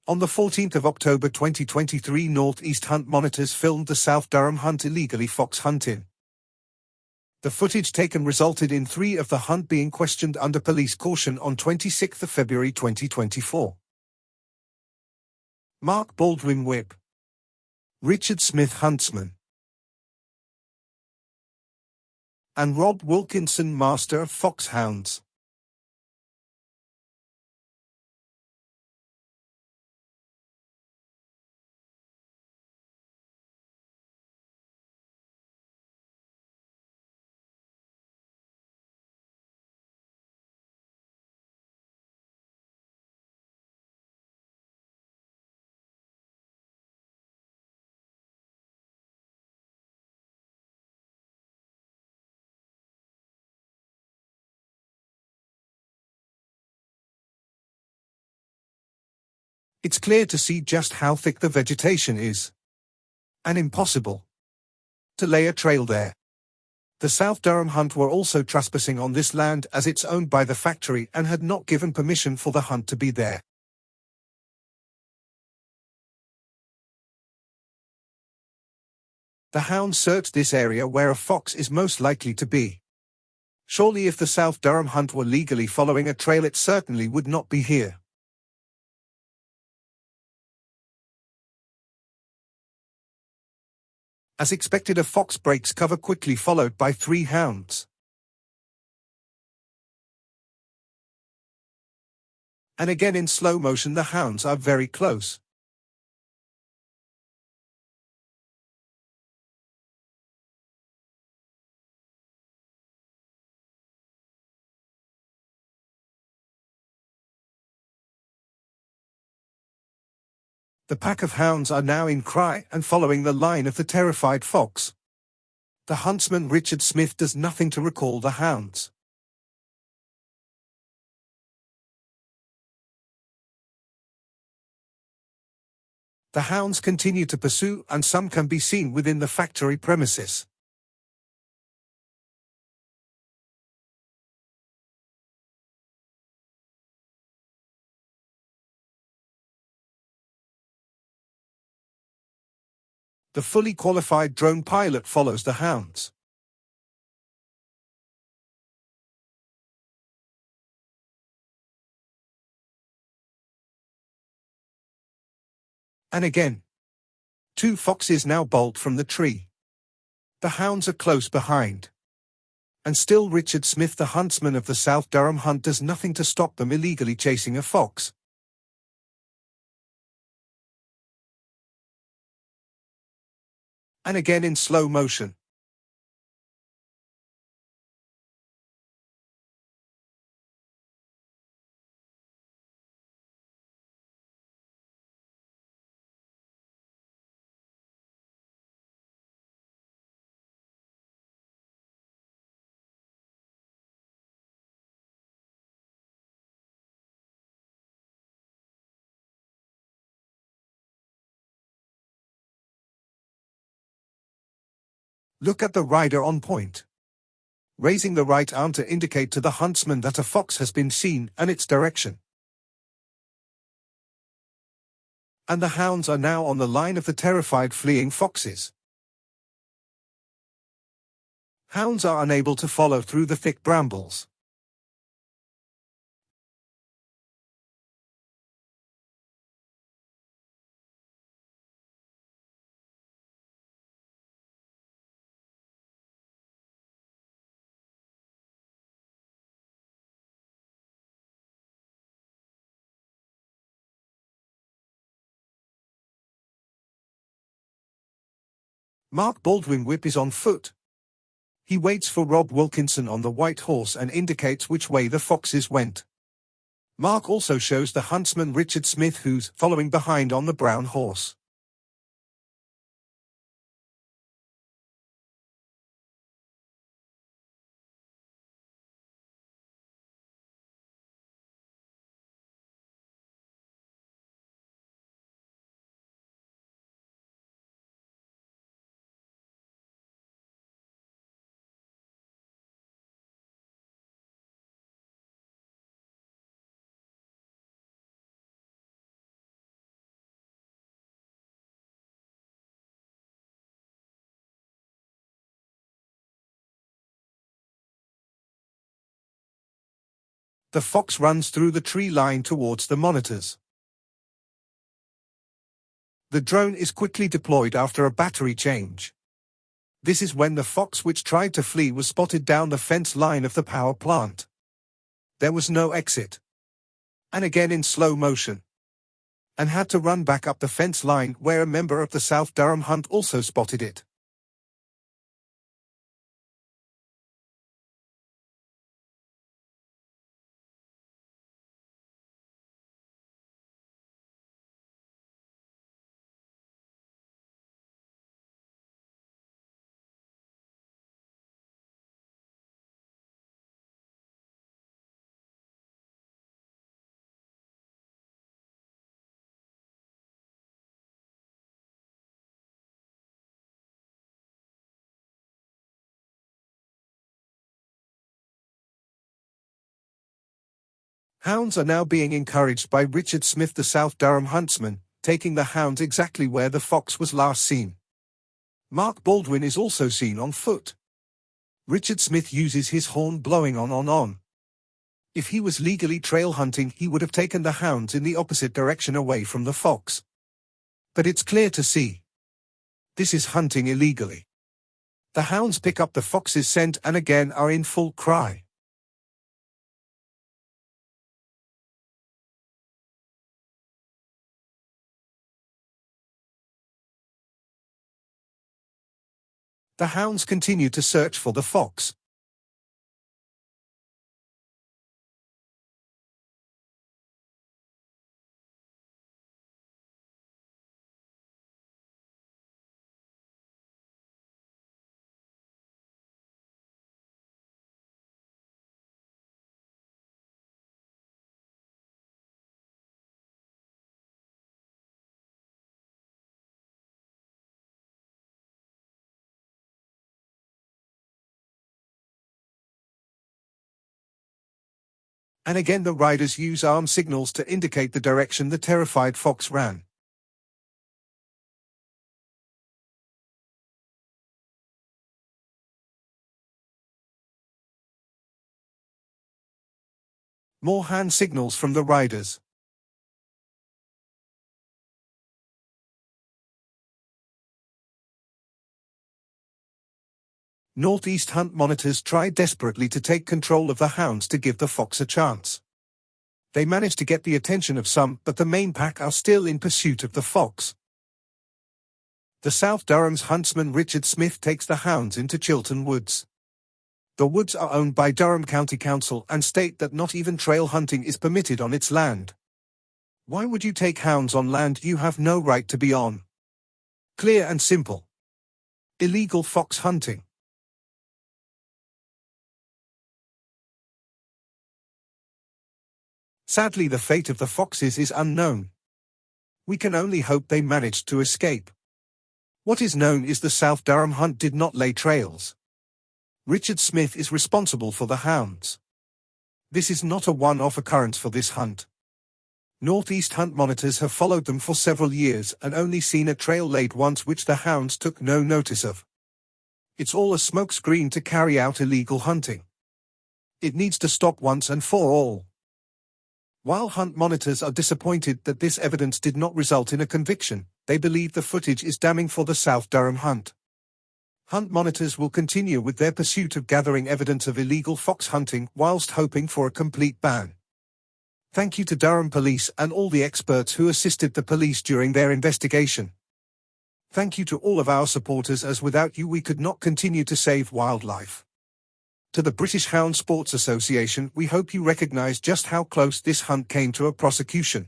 On the 14th of October 2023, Northeast Hunt monitors filmed the South Durham hunt illegally fox hunting. The footage taken resulted in 3 of the hunt being questioned under police caution on 26 February 2024. Mark Baldwin Whip. Richard Smith Huntsman. And Rob Wilkinson Master of Foxhounds. It's clear to see just how thick the vegetation is. And impossible to lay a trail there. The South Durham hunt were also trespassing on this land as it's owned by the factory and had not given permission for the hunt to be there. The hounds searched this area where a fox is most likely to be. Surely if the South Durham hunt were legally following a trail, it certainly would not be here. As expected, a fox breaks cover quickly, followed by 3 hounds. And again in slow motion, the hounds are very close. The pack of hounds are now in cry and following the line of the terrified fox. The huntsman Richard Smith does nothing to recall the hounds. The hounds continue to pursue, and some can be seen within the factory premises. The fully qualified drone pilot follows the hounds. And again, 2 foxes now bolt from the tree. The hounds are close behind. And still Richard Smith, the huntsman of the South Durham hunt, does nothing to stop them illegally chasing a fox. And again in slow motion. Look at the rider on point, raising the right arm to indicate to the huntsman that a fox has been seen and its direction. And the hounds are now on the line of the terrified fleeing foxes. Hounds are unable to follow through the thick brambles. Mark Baldwin Whip is on foot. He waits for Rob Wilkinson on the white horse and indicates which way the foxes went. Mark also shows the huntsman Richard Smith, who's following behind on the brown horse. the fox runs through the tree line towards the monitors. The drone is quickly deployed after a battery change. This is when the fox which tried to flee was spotted down the fence line of the power plant. There was no exit. And again in slow motion. And had to run back up the fence line where a member of the South Durham hunt also spotted it. Hounds are now being encouraged by Richard Smith, the South Durham huntsman, taking the hounds exactly where the fox was last seen. Mark Baldwin is also seen on foot. Richard Smith uses his horn blowing on. If he was legally trail hunting, he would have taken the hounds in the opposite direction away from the fox. But it's clear to see. This is hunting illegally. The hounds pick up the fox's scent and again are in full cry. The hounds continue to search for the fox. And again the riders use arm signals to indicate the direction the terrified fox ran. More hand signals from the riders. Northeast hunt monitors try desperately to take control of the hounds to give the fox a chance. They manage to get the attention of some, but the main pack are still in pursuit of the fox. The South Durham's huntsman Richard Smith takes the hounds into Chilton Woods. The woods are owned by Durham County Council and state that not even trail hunting is permitted on its land. Why would you take hounds on land you have no right to be on? Clear and simple. Illegal fox hunting. Sadly, the fate of the foxes is unknown. We can only hope they managed to escape. What is known is the South Durham hunt did not lay trails. Richard Smith is responsible for the hounds. This is not a one-off occurrence for this hunt. Northeast hunt monitors have followed them for several years and only seen a trail laid once which the hounds took no notice of. It's all a smokescreen to carry out illegal hunting. It needs to stop once and for all. While hunt monitors are disappointed that this evidence did not result in a conviction, they believe the footage is damning for the South Durham hunt. Hunt monitors will continue with their pursuit of gathering evidence of illegal fox hunting whilst hoping for a complete ban. Thank you to Durham Police and all the experts who assisted the police during their investigation. Thank you to all of our supporters, as without you we could not continue to save wildlife. To the British Hound Sports Association, we hope you recognise just how close this hunt came to a prosecution.